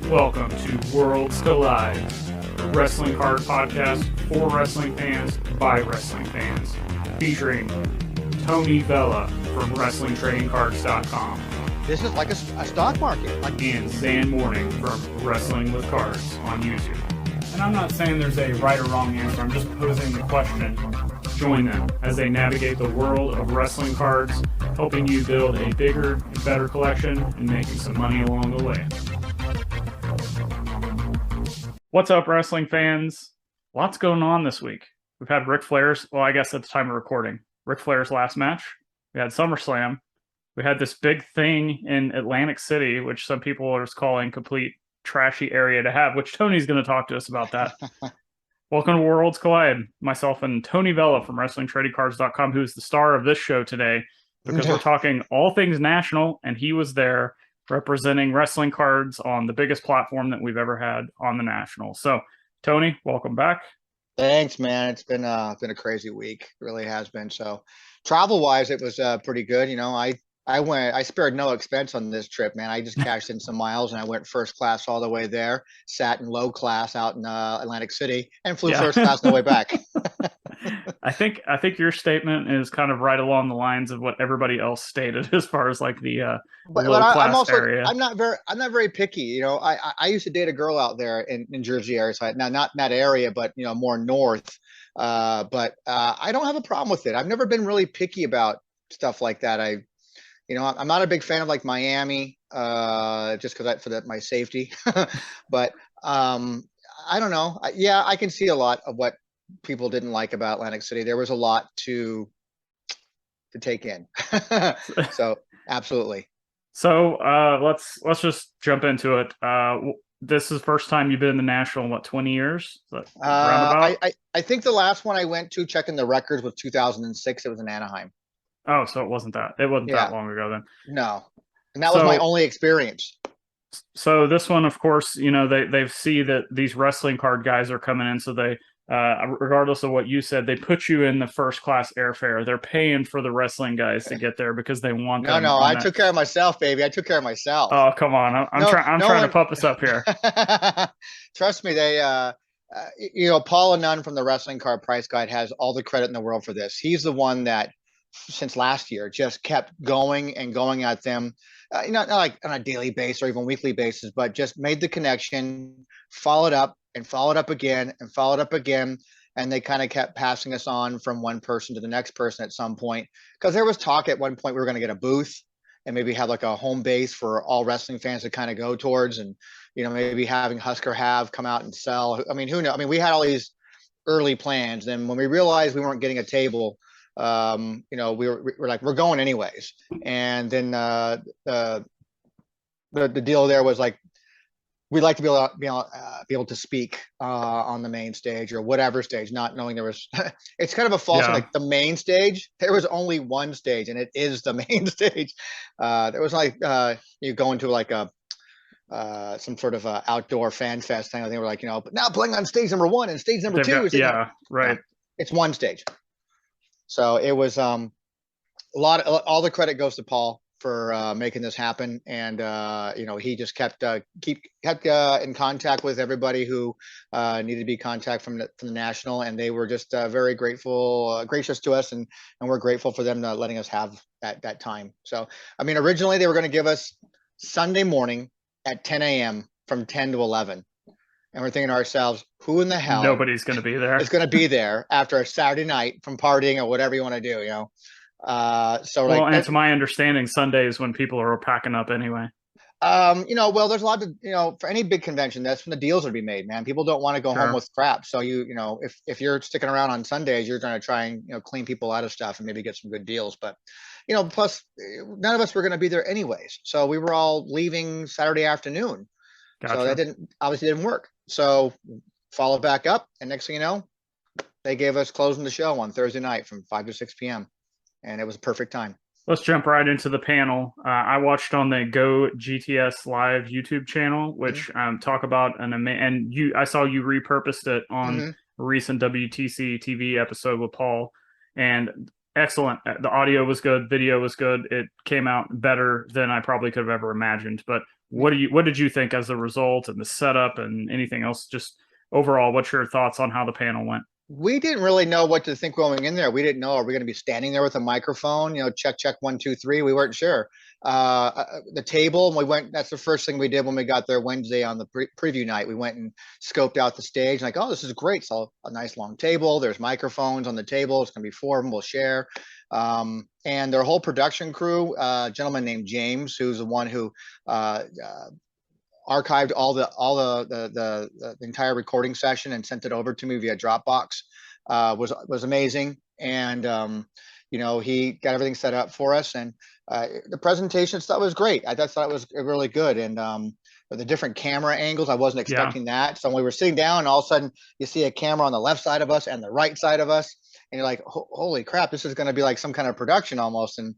Welcome to Worlds Collide, a wrestling card podcast for wrestling fans by wrestling fans, featuring Tony Vella from WrestlingTradingCards.com. This is like a stock market. And Zhan Morning from Wrestling with Cards on YouTube. And I'm not saying there's a right or wrong answer, I'm just posing the question. Join them as they navigate the world of wrestling cards, helping you build a bigger and better collection and making some money along the way. What's up, wrestling fans? Lots going on this week. We've had Ric Flair's, well, I guess at the time of recording, Ric Flair's last match. We had SummerSlam. We had this big thing in Atlantic City, which some people are just calling complete trashy area to have, which Tony's going to talk to us about that. Welcome to Worlds Collide. Myself and Tony Vella from WrestlingTradingCards.com, who's the star of this show today, because we're talking all things national, and he was there representing wrestling cards on the biggest platform that we've ever had on the national. So, Tony, welcome back. Thanks, man. It's been a crazy week. It really has been. So, travel-wise, it was pretty good. You know, I spared no expense on this trip, man. I just cashed in some miles and I went first class all the way there, sat in low class out in Atlantic City, and flew first class on the way back. I think your statement is kind of right along the lines of what everybody else stated as far as like the low class area. I'm not very picky. You know, I used to date a girl out there in Jersey area, so now not in that area, but you know, more north. But I don't have a problem with it. I've never been really picky about stuff like that. I'm not a big fan of like Miami, just because for my safety. But I don't know. I can see a lot of what people didn't like about Atlantic City. There was a lot to take in. So absolutely. So let's just jump into it. This is the first time you've been in the National in what, 20 years? I think the last one I went to checking the records was 2006. It was in Anaheim. Oh, so it wasn't that long ago then. No. And that was my only experience. So this one, of course, you know, they see that these wrestling card guys are coming in, so they regardless of what you said, they put you in the first class airfare. They're paying for the wrestling guys to get there because they want them. No, I took care of myself, baby. I took care of myself. Oh, come on. I'm trying to pump us up here. Trust me, they Paul Anand from the Wrestling Card Price Guide has all the credit in the world for this. He's the one that since last year just kept going and going at them, not like on a daily basis or even weekly basis, but just made the connection, followed up again, and they kind of kept passing us on from one person to the next person at some point, because there was talk at one point we were going to get a booth and maybe have like a home base for all wrestling fans to kind of go towards, and you know, maybe having Husker Have come out and sell. I mean, who knows? I mean, we had all these early plans, and when we realized we weren't getting a table, you know, we're like, we're going anyways. And then the deal there was like, we'd like to be able to speak on the main stage or whatever stage, not knowing there was. It's kind of a false like the main stage. There was only one stage, and it is the main stage. There was like you go into like a some sort of outdoor fan fest thing. They were like, you know, but now playing on stage number 1 and stage number 2 is right. It's one stage. So it was all the credit goes to Paul for making this happen, and you know, he just kept in contact with everybody who needed to be contact from the national, and they were just very gracious to us, and we're grateful for them letting us have that time. So I mean, originally they were going to give us Sunday morning at 10 a.m. from 10 to 11. And we're thinking to ourselves, who in the hell nobody's going to be there is going to be there after a Saturday night from partying or whatever you want to do, you know? And to my understanding, Sunday is when people are packing up anyway. You know, well, there's a lot for any big convention, that's when the deals are to be made, man. People don't want to go home with crap. So you know, if you're sticking around on Sundays, you're going to try and, you know, clean people out of stuff and maybe get some good deals. But, you know, plus none of us were going to be there anyways. So we were all leaving Saturday afternoon. Gotcha. So that obviously didn't work. So followed back up, and next thing you know, they gave us closing the show on Thursday night from 5 to 6 p.m. And it was a perfect time. Let's jump right into the panel. I watched on the Go GTS Live YouTube channel, which talk about I saw you repurposed it on a recent WTC TV episode with Paul. And excellent. The audio was good, video was good. It came out better than I probably could have ever imagined. But what did you think as a result and the setup and anything else? Just overall, what's your thoughts on how the panel went? We didn't really know what to think going in there. We didn't know, are we going to be standing there with a microphone? Check 1 2 3. We weren't sure. The table, we went. That's the first thing we did when we got there Wednesday on the preview night. We went and scoped out the stage. Like, oh, this is great. So a nice long table. There's microphones on the table. It's going to be 4 of them. We'll share. And their whole production crew, a gentleman named James, who's the one who archived all the entire recording session and sent it over to me via Dropbox, was amazing. And he got everything set up for us, and the presentation stuff was great. I thought it was really good. And the different camera angles, I wasn't expecting that. So when we were sitting down, and all of a sudden you see a camera on the left side of us and the right side of us, and you're like, holy crap, this is going to be like some kind of production almost. And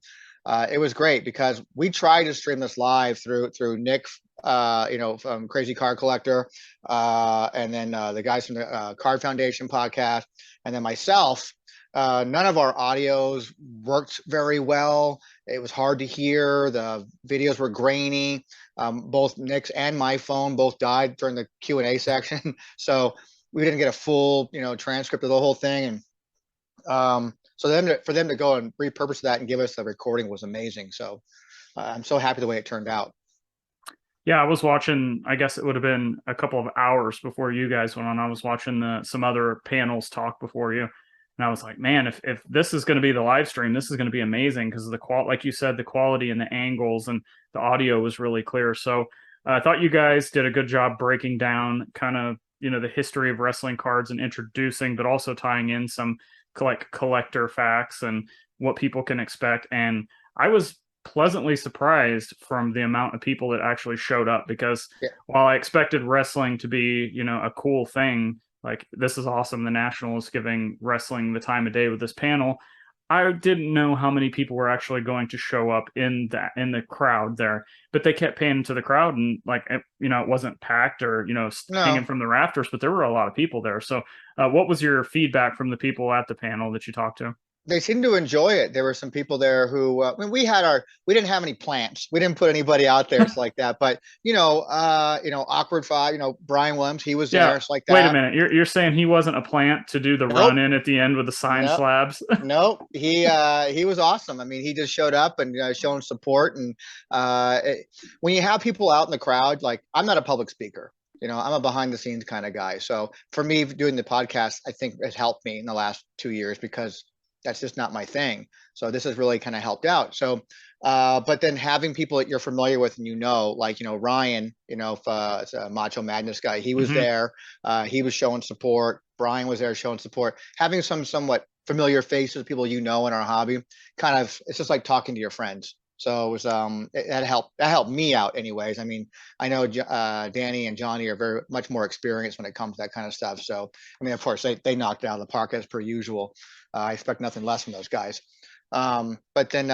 it was great because we tried to stream this live through Nick, from Crazy Card Collector, and then the guys from the Card Foundation podcast, and then myself. None of our audios worked very well. It was hard to hear. The videos were grainy. Both Nick's and my phone both died during the Q&A section. So we didn't get a full, transcript of the whole thing. And so for them to go and repurpose that and give us the recording was amazing. So I'm so happy the way it turned out. Yeah, I was watching, I guess it would have been a couple of hours before you guys went on. I was watching some other panels talk before you. And I was like, man, if this is going to be the live stream, this is going to be amazing because the like you said, the quality and the angles and the audio was really clear. So I thought you guys did a good job breaking down kind of, the history of wrestling cards and introducing, but also tying in some collector facts and what people can expect. And I was pleasantly surprised from the amount of people that actually showed up because while I expected wrestling to be, a cool thing, like this is awesome, the National is giving wrestling the time of day with this panel, I didn't know how many people were actually going to show up in the crowd there. But they kept paying to the crowd, and it wasn't packed or hanging from the rafters, but there were a lot of people there. So what was your feedback from the people at the panel that you talked to? They seemed to enjoy it. There were some people there who, we didn't have any plants. We didn't put anybody out there. It's like that. But, Awkward Five, Brian Williams, he was there. It's like that. Wait a minute. You're saying he wasn't a plant to do the run in at the end with the sign slabs? Nope. He was awesome. I mean, he just showed up and showing support. And when you have people out in the crowd, like I'm not a public speaker. I'm a behind the scenes kind of guy. So for me, doing the podcast, I think has helped me in the last 2 years because that's just not my thing. So this has really kind of helped out. So, but then having people that you're familiar with and like, Ryan, it's a Macho Madness guy, he was there. He was showing support. Brian was there showing support. Having some somewhat familiar faces, people in our hobby, it's just like talking to your friends. So it was that helped me out anyways. I mean, I know Danny and Johnny are very much more experienced when it comes to that kind of stuff. So I mean, of course, they knocked it out of the park as per usual. I expect nothing less from those guys. But then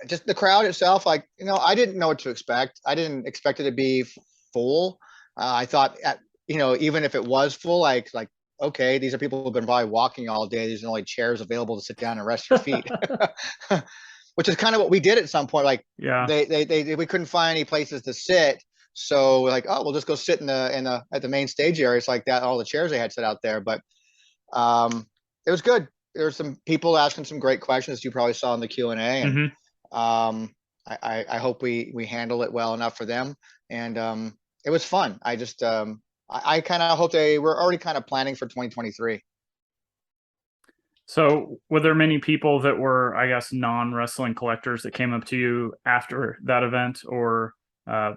just the crowd itself, I didn't know what to expect. I didn't expect it to be full. I thought, even if it was full, like okay, these are people who've been probably walking all day. There's only chairs available to sit down and rest your feet. Which is kind of what we did at some point. Like, we couldn't find any places to sit, so like, oh, we'll just go sit at the main stage area. It's like that. All the chairs they had set out there, but it was good. There were some people asking some great questions you probably saw in the Q&A, and I hope we handle it well enough for them. And it was fun. I just I kind of hope they were already kind of planning for 2023. So were there many people that were, I guess, non-wrestling collectors that came up to you after that event, or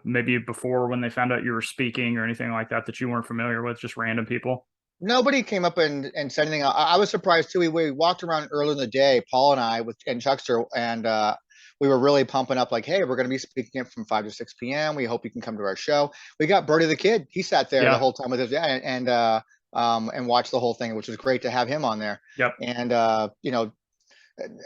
maybe before when they found out you were speaking or anything like that you weren't familiar with, just random people? Nobody came up and said anything. I was surprised too. We walked around early in the day, Paul and I and Chuckster, and we were really pumping up like, hey, we're going to be speaking from 5 to 6 p.m. We hope you can come to our show. We got Bertie the Kid. He sat there the whole time with us, and watch the whole thing, which was great to have him on there. Yep. And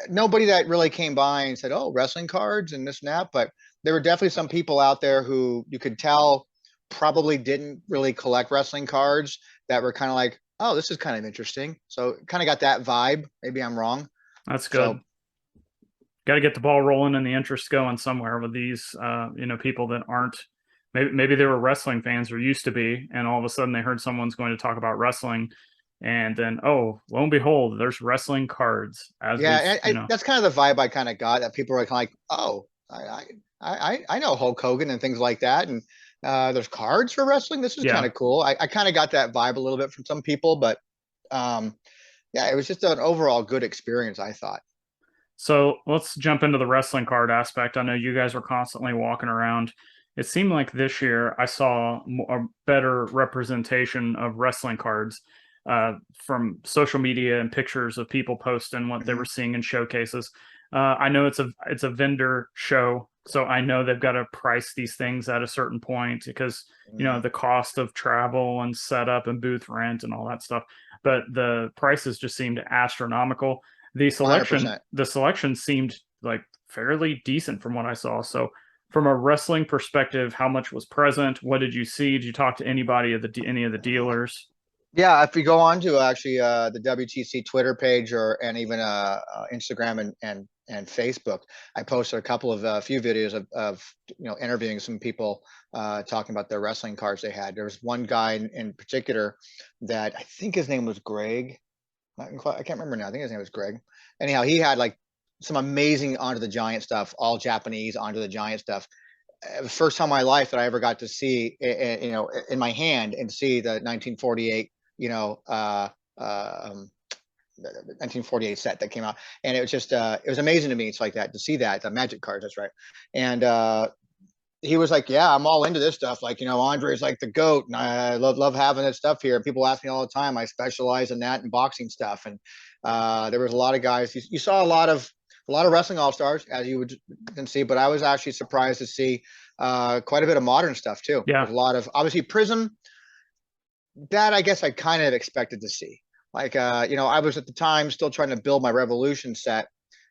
nobody that really came by and said, oh, wrestling cards and this and that, but there were definitely some people out there who you could tell probably didn't really collect wrestling cards that were kind of like, oh, this is kind of interesting. So kind of got that vibe. Maybe I'm wrong. That's good. So Got to get the ball rolling and the interest going somewhere with these, people that aren't. Maybe they were wrestling fans or used to be, and all of a sudden they heard someone's going to talk about wrestling, and then oh, lo and behold, there's wrestling cards as we, yeah, that's kind of the vibe I kind of got, that people are kind of like, oh, I know Hulk Hogan and things like that, and there's cards for wrestling. This is kind yeah. of cool. I kind of got that vibe a little bit from some people, but um, yeah, it was just an overall good experience, I thought. So let's jump into the wrestling card aspect. I know you guys are constantly walking around. It seemed like this year I saw a better representation of wrestling cards from social media and pictures of people posting what they Mm-hmm. were seeing in showcases. I know it's a vendor show, so I know they've got to price these things at a certain point because Mm-hmm. the cost of travel and setup and booth rent and all that stuff. But the prices just seemed astronomical. the selection 100%. the selection seemed like fairly decent from what I saw. So from a wrestling perspective, how much was present? What did you see? Did you talk to anybody of the any of the dealers? Yeah, if you go on to actually the WTC Twitter page and even Instagram and Facebook, I posted a couple of few videos of interviewing some people talking about their wrestling cards they had. There was one guy in particular that I think his name was Greg. I can't remember now. I think his name was Greg. Anyhow, he had like some amazing Onto the Giant stuff, all Japanese Onto the Giant stuff. First time in my life that I ever got to see, in my hand and see the 1948, you know, um, 1948 set that came out, and it was just it was amazing to me. It's like that to see that the Magic cards. That's right, and he was like, "Yeah, I'm all into this stuff. Like, Andre's like the goat, and I love having this stuff here. And people ask me all the time. I specialize in that and boxing stuff. And there was a lot of guys. You saw a lot of wrestling all stars, as you can see. But I was actually surprised to see quite a bit of modern stuff too. Yeah, There's a lot of obviously Prism. That I guess I kind of expected to see. Like, I was at the time still trying to build my Revolution set,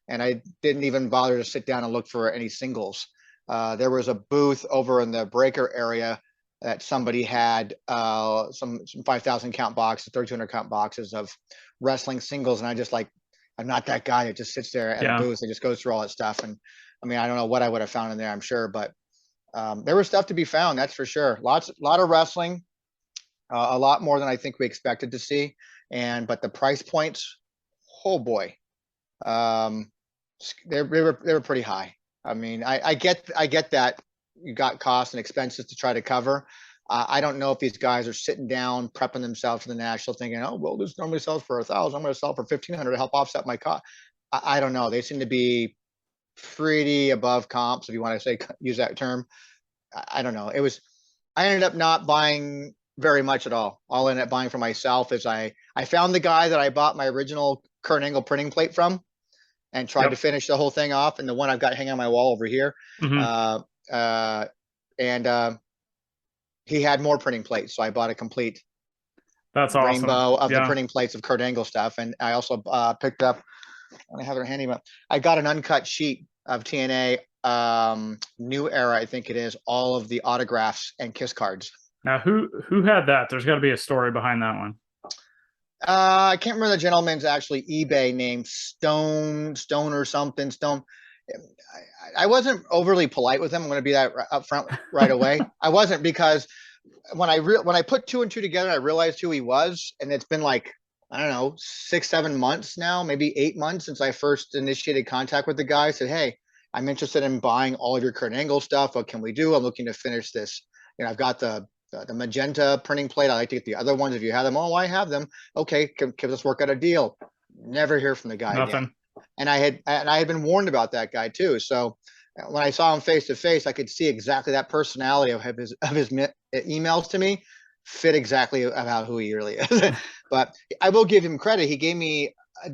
and I didn't even bother to sit down and look for any singles. There was a booth over in the breaker area that somebody had some 5,000 count boxes, 3,200 count boxes of wrestling singles, and I just like, I'm not that guy that just sits there at a yeah. booth and just goes through all that stuff. And I mean, I don't know what I would have found in there, I'm sure, but there was stuff to be found, that's for sure. A lot of wrestling, a lot more than I think we expected to see. But the price points, oh boy, um, they were pretty high. I mean, I get that you got costs and expenses to try to cover. I don't know if these guys are sitting down prepping themselves for the national, thinking, "Oh, well, this normally sells for 1,000. I'm going to sell for 1,500 to help offset my cost." I don't know. They seem to be pretty above comps, if you want to say use that term. I don't know. I ended up not buying very much at all. All I ended up buying for myself is I found the guy that I bought my original Kurt Angle printing plate from and tried to Yep. finish the whole thing off. And the one I've got hanging on my wall over here. Hmm. Uh, uh, and he had more printing plates. So I bought a complete That's awesome. rainbow of the Yeah. printing plates of Kurt Angle stuff. And I also picked up, I have it handy, but I got an uncut sheet of TNA New Era, I think it is, all of the autographs and kiss cards. Now, who had that? There's got to be a story behind that one. I can't remember the gentleman's actually eBay name, Stone or something. Stone. I wasn't overly polite with him. I'm going to be that up front right away. I wasn't, because when I put two and two together, I realized who he was, and it's been like, I don't know, 6-7 months now, maybe 8 months since I first initiated contact with the guy. I said, "Hey, I'm interested in buying all of your Kurt Angle stuff. What can we do? I'm looking to finish this. I've got the magenta printing plate. I like to get the other ones if you have them. Oh, I have them. Okay, can us work out a deal." Never hear from the guy again. Nothing. And I had been warned about that guy too. So when I saw him face to face, I could see exactly that personality of his emails to me fit exactly about who he really is. But I will give him credit. He gave me a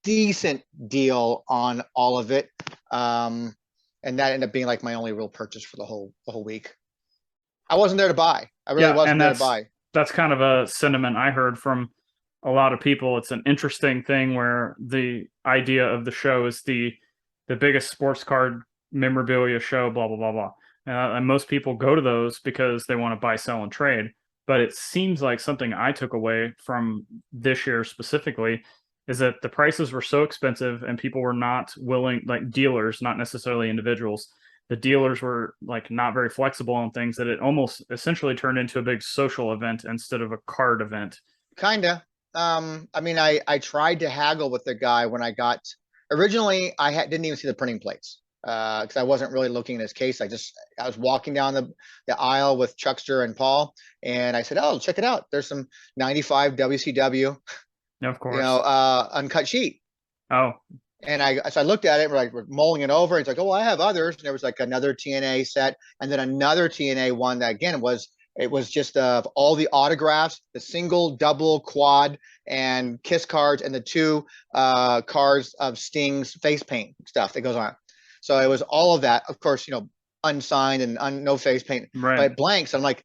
decent deal on all of it. And that ended up being like my only real purchase for the whole week. I wasn't there to buy. I really Yeah, wasn't and there to that's buy. that's kind of a sentiment I heard from a lot of people. It's an interesting thing where the idea of the show is the biggest sports card memorabilia show, blah blah blah blah. And most people go to those because they want to buy, sell, and trade. But it seems like something I took away from this year specifically is that the prices were so expensive and people were not willing, like dealers, not necessarily individuals. The dealers were like not very flexible on things that it almost essentially turned into a big social event instead of a card event. Kinda. I mean, I tried to haggle with the guy when I got originally. Didn't even see the printing plates because I wasn't really looking at his case. I was walking down the aisle with Chuckster and Paul, and I said, "Oh, check it out. There's some '95 WCW, Of course. uncut sheet." Oh, And I looked at it, we're mulling it over. He's like, "Oh, well, I have others." And there was like another TNA set, and then another TNA one that again was just of all the autographs, the single, double, quad, and kiss cards, and the two cards of Sting's face paint stuff that goes on. So it was all of that, of course, unsigned and no face paint, right. but blanks. I'm like,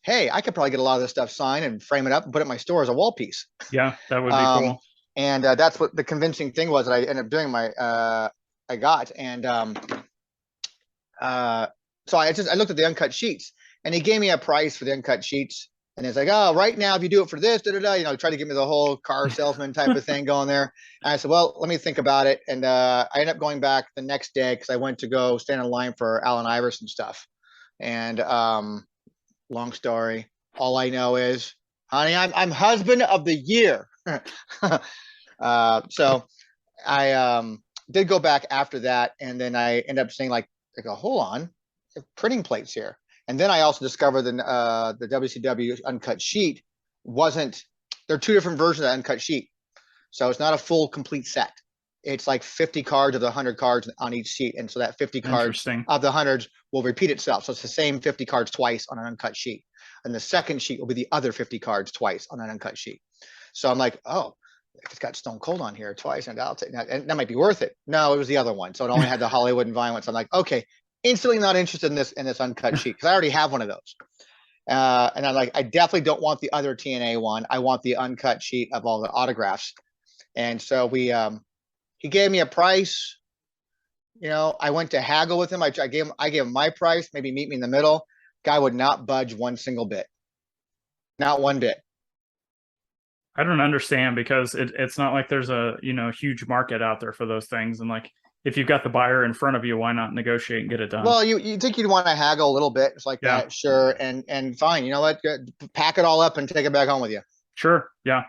hey, I could probably get a lot of this stuff signed and frame it up and put it in my store as a wall piece. Yeah, that would be cool. And that's what the convincing thing was that I ended up doing. I got, and so I looked at the uncut sheets, and he gave me a price for the uncut sheets, and he's like, "Oh, right now, if you do it for this, try to give me the whole car salesman type of thing going there." And I said, "Well, let me think about it." And I ended up going back the next day because I went to go stand in line for Allen Iverson stuff. And long story, all I know is, honey, I'm husband of the year. So I did go back after that, and then I ended up saying I go, hold on, printing plates here. And then I also discovered the WCW uncut sheet wasn't. There are two different versions of that uncut sheet, so it's not a full complete set. It's like 50 cards of the 100 cards on each sheet, and so that 50 cards of the hundreds will repeat itself. So it's the same 50 cards twice on an uncut sheet, and the second sheet will be the other 50 cards twice on an uncut sheet. So I'm like, oh, it's got Stone Cold on here twice, and I'll take that, and that might be worth it. No, it was the other one, so it only had the Hollywood and Violence. I'm like, okay, instantly not interested in this uncut sheet because I already have one of those. And I'm like, I definitely don't want the other TNA one. I want the uncut sheet of all the autographs. And so he gave me a price. I went to haggle with him. I gave him my price, maybe meet me in the middle. Guy would not budge one single bit. Not one bit. I don't understand because it's not like there's a huge market out there for those things, and like if you've got the buyer in front of you, why not negotiate and get it done? Well, you think you'd want to haggle a little bit, it's like that, sure, and fine. You know what? Pack it all up and take it back home with you. Sure, yeah.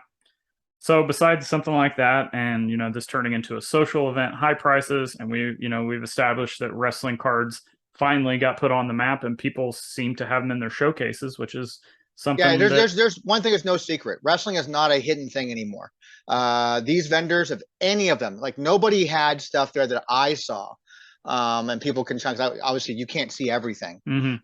So besides something like that, and this turning into a social event, high prices, and we've established that wrestling cards finally got put on the map, and people seem to have them in their showcases, which is something. Yeah, there's one thing that's no secret. Wrestling is not a hidden thing anymore. These vendors, if any of them, like nobody had stuff there that I saw. And people can obviously you can't see everything. Mm-hmm.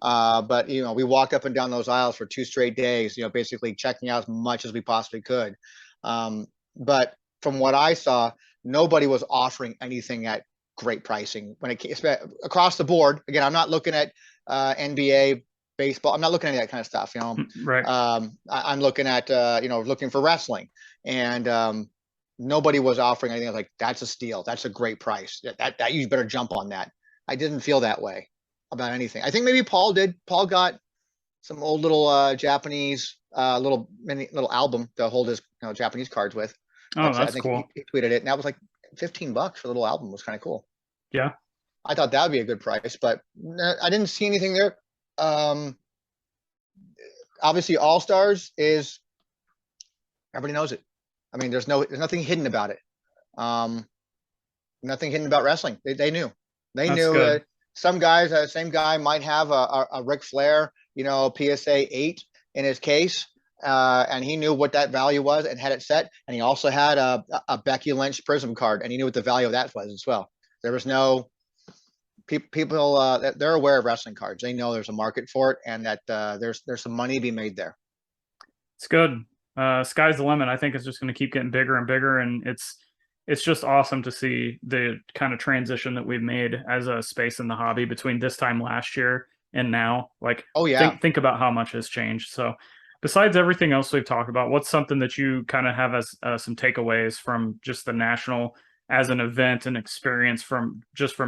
But we walked up and down those aisles for 2 straight days, basically checking out as much as we possibly could. But from what I saw, nobody was offering anything at great pricing when it came across the board. Again, I'm not looking at NBA, baseball. I'm not looking at that kind of stuff. Right. I'm looking at looking for wrestling, and nobody was offering anything. I was like, that's a steal. That's a great price. That you better jump on that. I didn't feel that way about anything. I think maybe Paul did. Paul got some old little Japanese little album to hold his Japanese cards with. Oh, that's I think cool. He tweeted it, and that was like $15 for the little album. It was kind of cool. Yeah, I thought that would be a good price, but I didn't see anything there. Obviously, All Stars is everybody knows it. I mean, there's nothing hidden about it. Nothing hidden about wrestling. They knew. They That's knew. Some guys, same guy might have a Ric Flair, PSA 8 in his case, and he knew what that value was and had it set. And he also had a Becky Lynch Prism card, and he knew what the value of that was as well. There was no people they're aware of wrestling cards. They know there's a market for it, and that there's some money to be made there. It's good. Sky's the limit. I think it's just going to keep getting bigger and bigger, and it's just awesome to see the kind of transition that we've made as a space in the hobby between this time last year and now. Like, oh yeah, think about how much has changed. So, besides everything else we've talked about, what's something that you kind of have as some takeaways from just the national as an event and experience from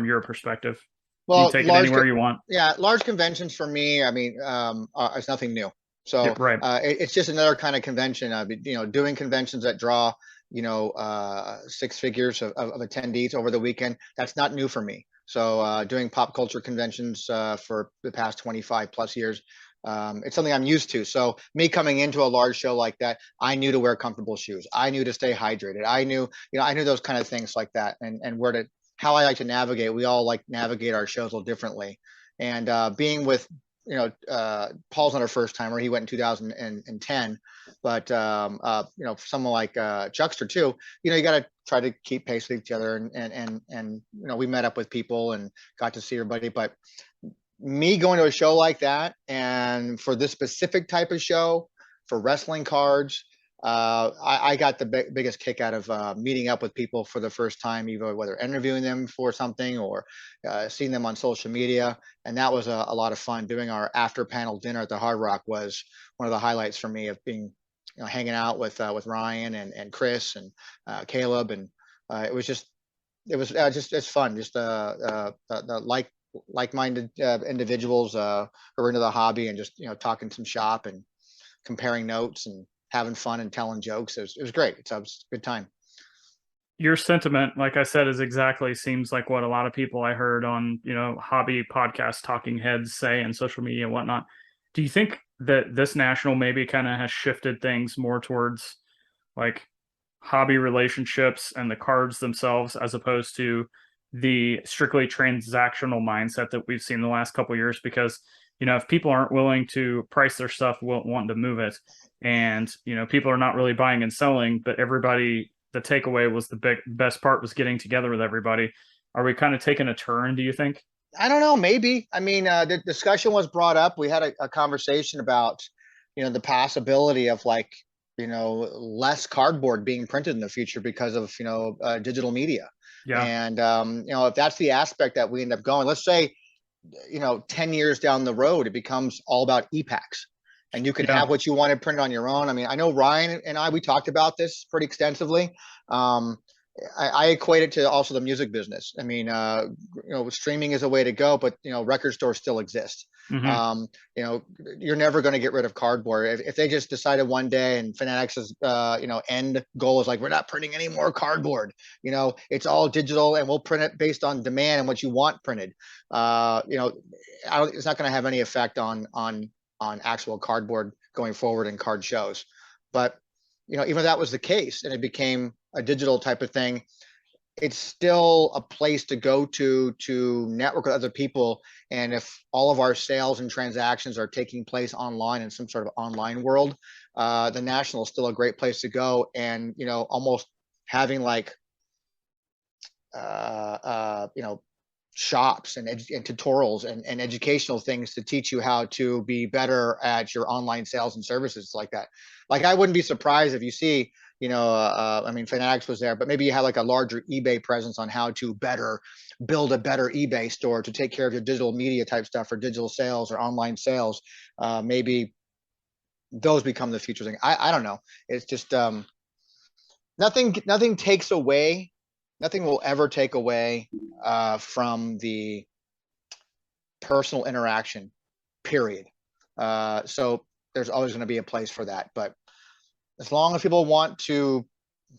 your perspective? Well, you take it anywhere you want. Yeah, large conventions for me, I mean, it's nothing new. So right. It's just another kind of convention. Doing conventions that draw six figures of attendees over the weekend. That's not new for me. So doing pop culture conventions for the past 25 plus years, it's something I'm used to. So me coming into a large show like that, I knew to wear comfortable shoes. I knew to stay hydrated. I knew those kind of things like that, and how I like to navigate. We all like navigate our shows a little differently. And being with Paul's not our first timer. He went in 2010, but someone like Chuckster too. You got to try to keep pace with each other, and we met up with people and got to see everybody. But me going to a show like that, and for this specific type of show, for wrestling cards, I got the biggest kick out of meeting up with people for the first time, either whether interviewing them for something or seeing them on social media. And that was a lot of fun. Doing our after panel dinner at the Hard Rock was one of the highlights for me, of being, hanging out with Ryan and Chris and Caleb. And it was just it's fun. Just like-minded individuals who are into the hobby, and just talking some shop and comparing notes and having fun and telling jokes. It was great. It was a good time. Your sentiment, like I said, is exactly seems like what a lot of people I heard on hobby podcast talking heads say and social media and whatnot. Do you think that this national maybe kind of has shifted things more towards like hobby relationships and the cards themselves, as opposed to the strictly transactional mindset that we've seen the last couple of years? Because if people aren't willing to price their stuff, wanting to move it, and people are not really buying and selling, but everybody, the takeaway was the best part was getting together with everybody. Are we kind of taking a turn, do you think? I don't know, maybe. I mean, the discussion was brought up. We had a conversation about the possibility of less cardboard being printed in the future because of digital media. Yeah. And if that's the aspect that we end up going, let's say 10 years down the road, it becomes all about e-packs, and you can have what you wanted printed on your own. I mean, I know Ryan and we talked about this pretty extensively. I equate it to also the music business. I mean, streaming is a way to go, but record stores still exist. Mm-hmm. You're never going to get rid of cardboard. If they just decided one day, and Fanatics' end goal is like, we're not printing any more cardboard. It's all digital, and we'll print it based on demand and what you want printed. It's not going to have any effect on actual cardboard going forward in card shows. But even if that was the case and it became a digital type of thing, it's still a place to go to network with other people. And if all of our sales and transactions are taking place online in some sort of online world, the National is still a great place to go. And almost having shops and tutorials and educational things to teach you how to be better at your online sales and services like that. Like, I wouldn't be surprised if you see, I mean, Fanatics was there, but maybe you have a larger eBay presence on how to build a better eBay store to take care of your digital media type stuff, or digital sales or online sales. Maybe those become the future thing. I don't know. It's just nothing takes away. Nothing will ever take away from the personal interaction, period. So there's always going to be a place for that. But as long as people want to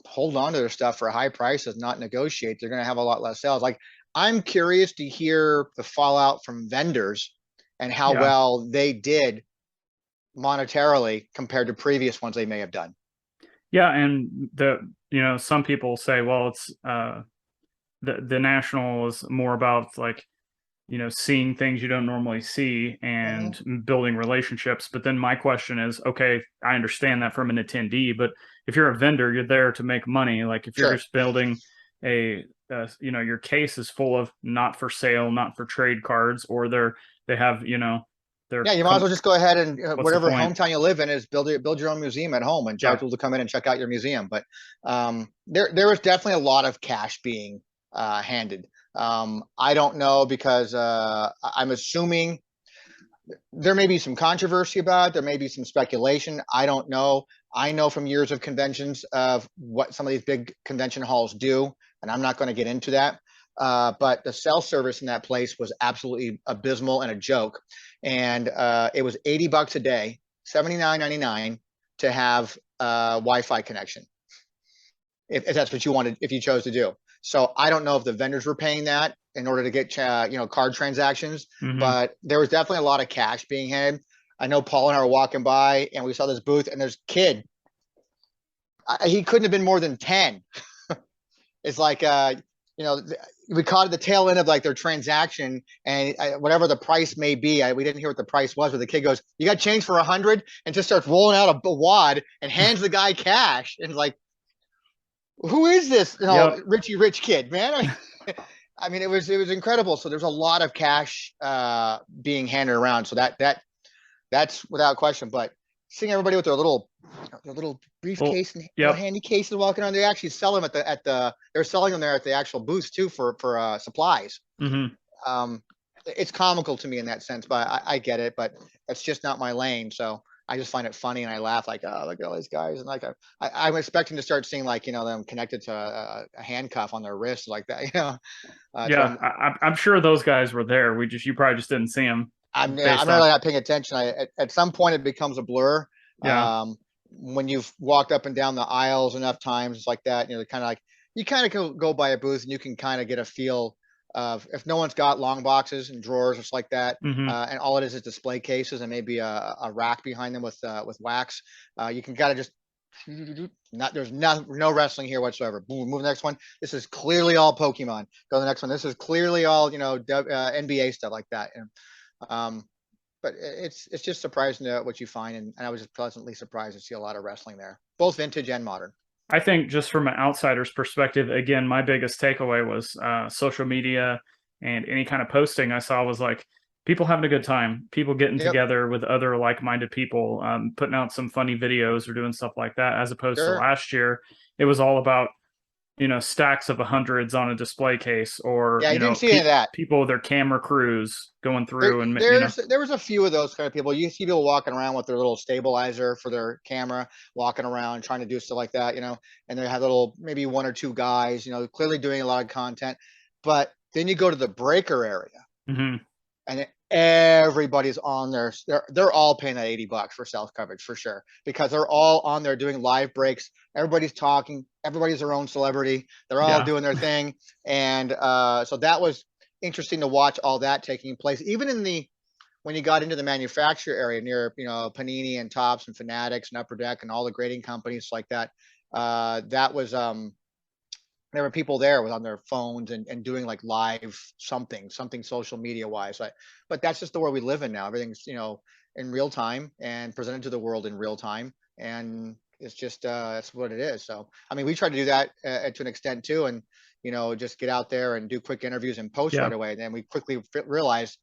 hold on to their stuff for high prices, not negotiate, they're going to have a lot less sales. Like, I'm curious to hear the fallout from vendors and how well they did monetarily compared to previous ones they may have done. Yeah, and some people say, well, it's the National is more about seeing things you don't normally see and building relationships. But then my question is, okay, I understand that from an attendee, but if you're a vendor, you're there to make money. Like, if you're just building your case is full of not for sale, not for trade cards, or they have you might as well just go ahead and whatever hometown you live in is build your own museum at home and charge people to come in and check out your museum. But there was definitely a lot of cash being handed. I don't know, because I'm assuming there may be some controversy about it. There may be some speculation. I don't know. I know from years of conventions of what some of these big convention halls do, and I'm not going to get into that. But the cell service in that place was absolutely abysmal and a joke. And it was $80 a day, $79.99 to have Wi-Fi connection. if that's what you wanted, if you chose to do. So I don't know if the vendors were paying that in order to get card transactions, Hmm. but there was definitely a lot of cash being handed. I know Paul and I were walking by and we saw this booth and there's a kid. He couldn't have been more than 10. It's like we caught at the tail end of like their transaction, and whatever the price may be, we didn't hear what the price was, but the kid goes, "You got change for 100," and just starts rolling out a wad and hands the guy cash, and it's like, who is this? Yep. Richie Rich kid, man. I mean, it was incredible. So there's a lot of cash being handed around. So that's without question. But seeing everybody with their little Well, briefcase and yep. handy cases walking around, they actually sell them they're selling them there at the actual booths too for supplies. Hmm. Um, it's comical to me in that sense, but I get it. But it's just not my lane. So I just find it funny and I laugh like, oh, look at all these guys. And like, I'm expecting to start seeing like, them connected to a handcuff on their wrist like that. That's what Yeah, I'm sure those guys were there. You probably just didn't see them I'm based really off. not paying attention. At some point it becomes a blur. Yeah. When you've walked up and down the aisles enough times, it's like that. Kind of like you kind of go by a booth and you can kind of get a feel of if no one's got long boxes and drawers, just like that, Hmm. and all it is display cases and maybe a rack behind them with wax. You can kind of just there's no wrestling here whatsoever. Boom, move the next one. This is clearly all Pokemon. Go to the next one. This is clearly all NBA stuff like that. And but it's just surprising to what you find, and I was just pleasantly surprised to see a lot of wrestling there, both vintage and modern. I think just from an outsider's perspective, again, my biggest takeaway was social media and any kind of posting I saw was like people having a good time, people getting Yep, together with other like-minded people, putting out some funny videos or doing stuff like that. As opposed to sure. last year, it was all about stacks of hundreds on a display case, or Yeah, I didn't see any of that. people with their camera crews going through and There was a few of those kind of people. You see people walking around with their little stabilizer for their camera, walking around trying to do stuff like that, and they have little maybe one or two guys, clearly doing a lot of content. But then you go to the breaker area, hmm and everybody's on there. They're all paying that $80 for self coverage for sure, because they're all on there doing live breaks. Everybody's talking. Everybody's their own celebrity. They're all yeah. doing their thing, and so that was interesting to watch all that taking place. Even in the when you got into the manufacturer area near Panini and Tops and Fanatics and Upper Deck and all the grading companies like that, that was there were people there with on their phones and doing like live something social media wise. But that's just the world we live in now. Everything's in real time and presented to the world in real time, and it's just that's what it is. So I mean, we try to do that to an extent too, and just get out there and do quick interviews and post Yeah. right away. And then we quickly realized,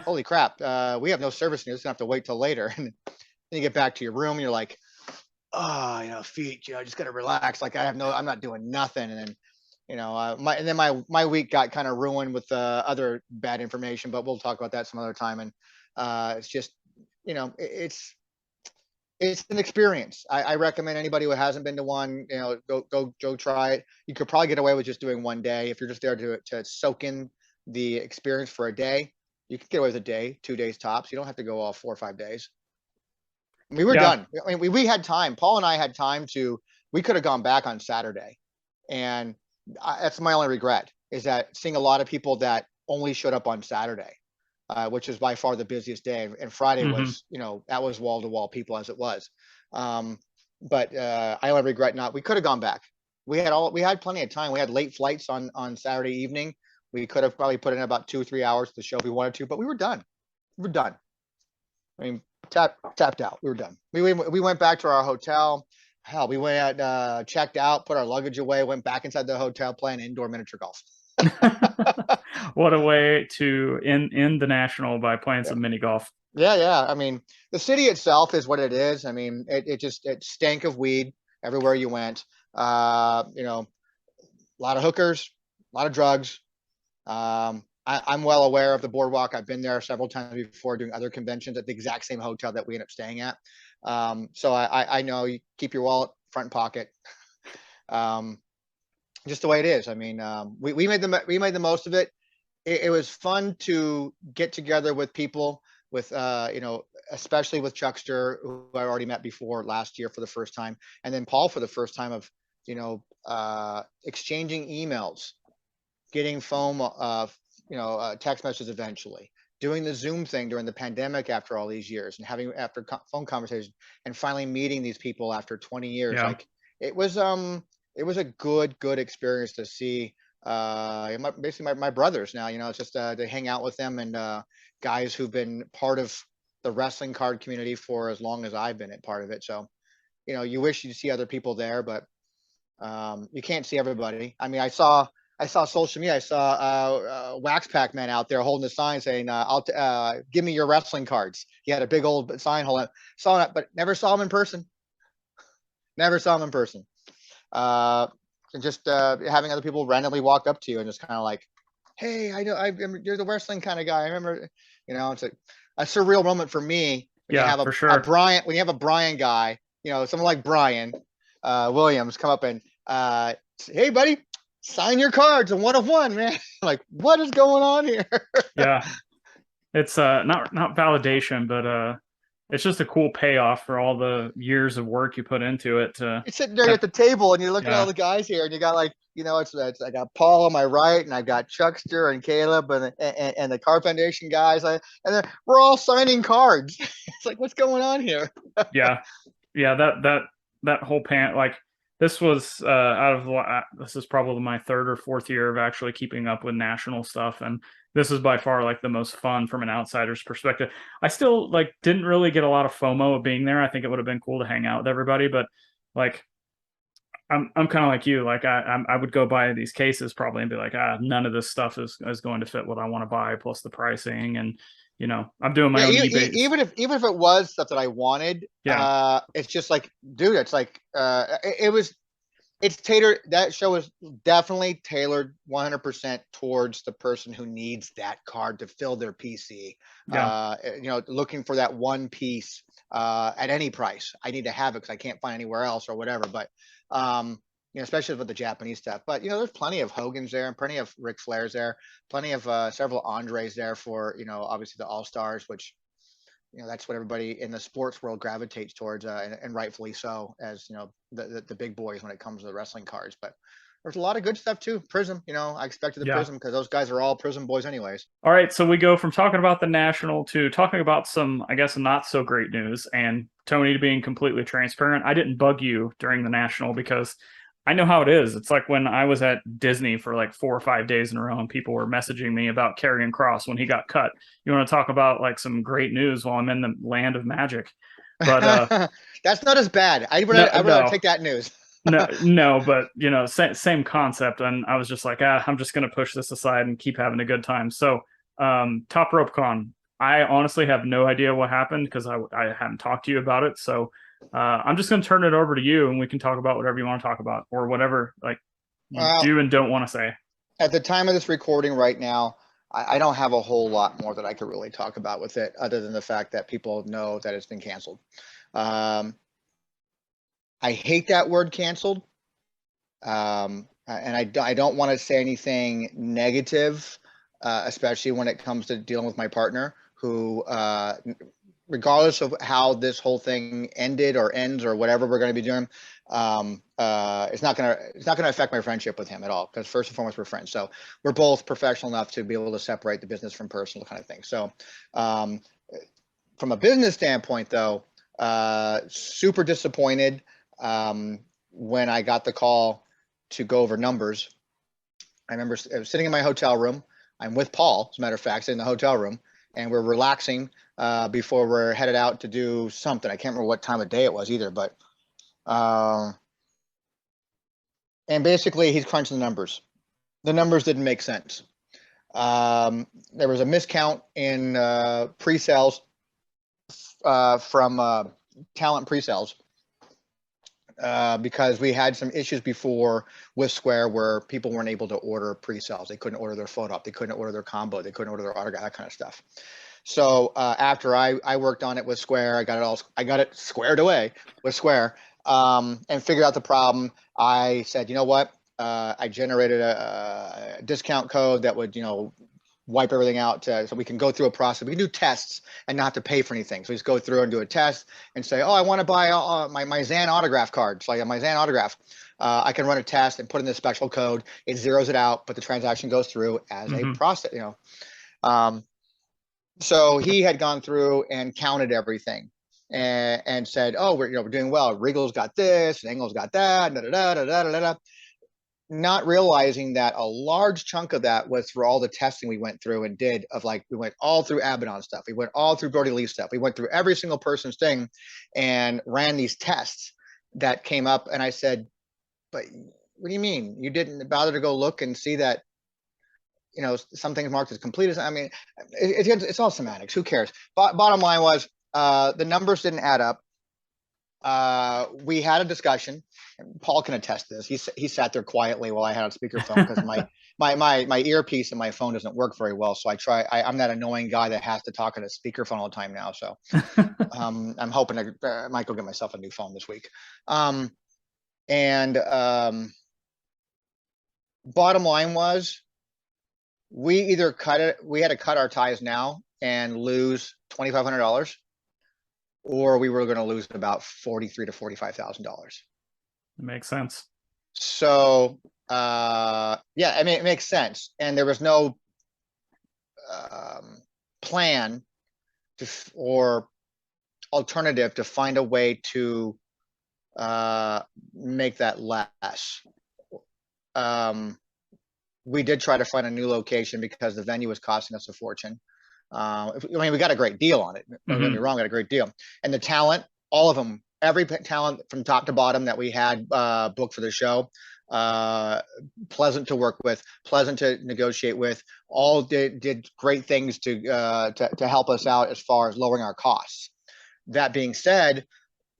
holy crap, we have no service news. Gonna have to wait till later. And then you get back to your room, and you're like, oh, feet, just gotta relax. Like I'm not doing nothing. And then my week got kind of ruined with other bad information, but we'll talk about that some other time. And it's just, it's an experience. I recommend anybody who hasn't been to one, go try it. You could probably get away with just doing one day if you're just there to soak in the experience for a day. You could get away with a day, 2 days tops. You don't have to go all 4 or 5 days. We were Yeah. done. I mean, we had time. Paul and I had time we could have gone back on Saturday. And that's my only regret, is that seeing a lot of people that only showed up on Saturday, which is by far the busiest day. And Friday Hmm. was, that was wall to wall people as it was. But I only regret we could have gone back. We had plenty of time. We had late flights on Saturday evening. We could have probably put in about 2 or 3 hours to the show if we wanted to, but we were done. We were done. I mean, tapped out. We were done. We went back to our hotel. Hell, we went out, checked out, put our luggage away, went back inside the hotel playing indoor miniature golf. What a way to end the national by playing Yeah. some mini golf. Yeah. I mean, the city itself is what it is. I mean, it stank of weed everywhere you went. A lot of hookers, a lot of drugs. I'm well aware of the boardwalk. I've been there several times before doing other conventions at the exact same hotel that we end up staying at. So I know you keep your wallet front pocket. Um, just the way it is. I mean, we made the most of it. It was fun to get together with people with especially with Chuckster, who I already met before last year for the first time, and then Paul for the first time of exchanging emails, getting phone, text messages eventually, doing the Zoom thing during the pandemic after all these years, and having phone conversations, and finally meeting these people after 20 years. Yeah. Like it was a good experience to see. Basically my brothers now. It's just to hang out with them, and guys who've been part of the wrestling card community for as long as I've been a part of it. So, you wish you'd see other people there, but you can't see everybody. I mean, I saw social media. I saw Wax Pac Man out there holding a sign saying, "I'll give me your wrestling cards." He had a big old sign holding. Saw that, but never saw him in person. Never saw him in person. And just having other people randomly walk up to you and just kind of like, "Hey, I know you're the wrestling kind of guy. I remember." It's a surreal moment for me when you Yeah, have for a sure. Brian, when you have a Brian guy, someone like Brian Williams come up and "Hey, buddy, sign your cards a 1-of-1, man." Like, what is going on here? Yeah. It's not validation, but it's just a cool payoff for all the years of work you put into it. You're sitting there at the table and you're looking at all Yeah. the guys here, and you got like, it's I got Paul on my right, and I got Chuckster and Caleb and the Card Foundation guys, and then we're all signing cards. It's like, what's going on here? Yeah. Yeah, that whole like this was this is probably my third or fourth year of actually keeping up with national stuff, and this is by far like the most fun from an outsider's perspective. I still like didn't really get a lot of FOMO of being there. I think it would have been cool to hang out with everybody, but like I'm kind of like you. Like I would go buy these cases probably and be like, none of this stuff is going to fit what I want to buy, plus the pricing, and I'm doing my Yeah, own eBay. even if it was stuff that I wanted, Yeah. it's just like, dude, it's like it's tailored. That show is definitely tailored 100% towards the person who needs that card to fill their PC. Yeah. Looking for that one piece at any price. I need to have it because I can't find anywhere else or whatever. But especially with the Japanese stuff. But there's plenty of Hogan's there, and plenty of Ric Flair's there, plenty of several Andres there for obviously the All Stars, which that's what everybody in the sports world gravitates towards, and rightfully so, as the big boys when it comes to the wrestling cards. But there's a lot of good stuff too. Prism, I expected the Yeah. Prism because those guys are all Prism boys anyways. All right, so we go from talking about the national to talking about some, I guess, not so great news. And Tony, being completely transparent, I didn't bug you during the national because I know how it is. It's like when I was at Disney for like 4 or 5 days in a row and people were messaging me about Karrion Kross when he got cut. You want to talk about like some great news while I'm in the land of magic. But that's not as bad. I'd rather take that news. No, but same concept. And I was just like, I'm just going to push this aside and keep having a good time. So, Top Rope Con, I honestly have no idea what happened because I hadn't talked to you about it. So, I'm just going to turn it over to you, and we can talk about whatever you want to talk about, or whatever like you do and don't want to say. At the time of this recording right now, I don't have a whole lot more that I could really talk about with it, other than the fact that people know that it's been canceled. I hate that word canceled. And I don't want to say anything negative, especially when it comes to dealing with my partner, who, regardless of how this whole thing ended or ends or whatever we're going to be doing, it's not going to affect my friendship with him at all. Because first and foremost, we're friends. So we're both professional enough to be able to separate the business from personal kind of thing. So, from a business standpoint, though, super disappointed. When I got the call to go over numbers, I remember I was sitting in my hotel room. I'm with Paul, as a matter of fact, in the hotel room, and we're relaxing before we're headed out to do something. I can't remember what time of day it was either, but and basically he's crunching the numbers. The numbers didn't make sense. There was a miscount in pre-sales from talent pre-sales. Because we had some issues before with Square where people weren't able to order pre-sales. They couldn't order their photo op. They couldn't order their combo. They couldn't order their autograph, that kind of stuff. So after I worked on it with Square, I got it squared away with Square, and figured out the problem. I said, you know what? I generated a discount code that would, wipe everything out so we can go through a process. We can do tests and not have to pay for anything. So we just go through and do a test and say, oh, I want to buy my Zhan autograph card. So I got my Zhan autograph. I can run a test and put in the special code. It zeroes it out, but the transaction goes through as a process, so he had gone through and counted everything and said, oh, we're doing well. Regal's got this, and Engel's got that, not realizing that a large chunk of that was for all the testing we went through and did of like, we went all through Abaddon stuff. We went all through Brody Lee stuff. We went through every single person's thing and ran these tests that came up. And I said, but what do you mean? You didn't bother to go look and see that, some things marked as complete. I mean, it's all semantics. Who cares? Bottom line was the numbers didn't add up. We had a discussion. Paul can attest to this. He sat there quietly while I had on speakerphone because my earpiece and my phone doesn't work very well. So I'm that annoying guy that has to talk on a speakerphone all the time now. So I'm hoping I might go get myself a new phone this week. Bottom line was, we either we had to cut our ties now and lose $2,500, or we were going to lose about $43,000 to $45,000. Makes sense. So, yeah, I mean, it makes sense. And there was no plan or alternative to find a way to make that less. We did try to find a new location because the venue was costing us a fortune. I mean, we got a great deal on it. Don't get me wrong, we got a great deal. And the talent, all of them, every talent from top to bottom that we had booked for the show, pleasant to work with, pleasant to negotiate with, all did great things to help us out as far as lowering our costs. That being said,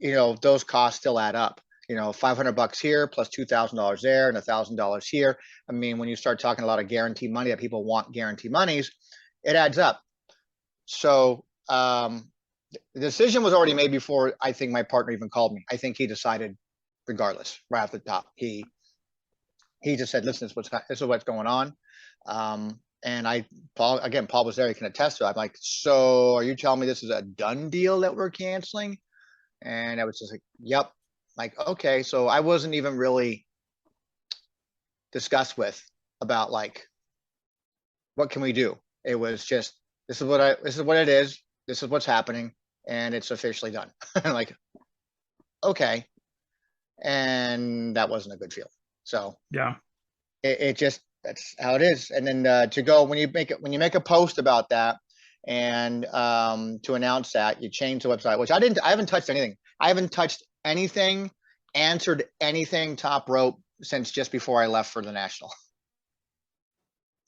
those costs still add up. $500 here plus $2,000 there and $1,000 here. I mean, when you start talking a lot of guaranteed money that people want guaranteed monies, it adds up. So the decision was already made before I think my partner even called me. I think he decided regardless, right off the top. He just said, listen, this is what's going on. And Paul was there, he can attest to it. I'm like, so are you telling me this is a done deal that we're canceling? And I was just like, yep. Like, okay, so I wasn't even really discussed with about like, what can we do? It was just, this is what it is. This is what's happening, and it's officially done. Like, okay. And that wasn't a good feeling. So yeah, it just, that's how it is. And then to go, when you make a post about that and to announce that, you change the website, which I haven't touched anything. I haven't touched anything, answered anything top rope since just before I left for the national.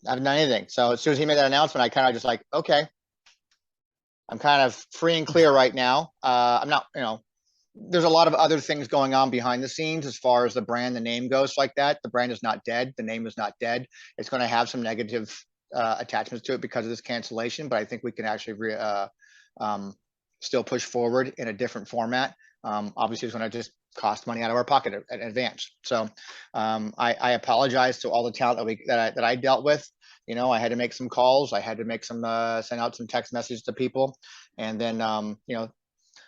I haven't done anything. So as soon as he made that announcement, I kind of just like, okay, I'm kind of free and clear right now. I'm not, there's a lot of other things going on behind the scenes as far as the brand, the name goes like that. The brand is not dead. The name is not dead. It's going to have some negative attachments to it because of this cancellation, but I think we can actually still push forward in a different format. Obviously, it's going to just cost money out of our pocket in advance. So I apologize to all the talent that I dealt with. I had to make some calls. I had to make some send out some text messages to people, and then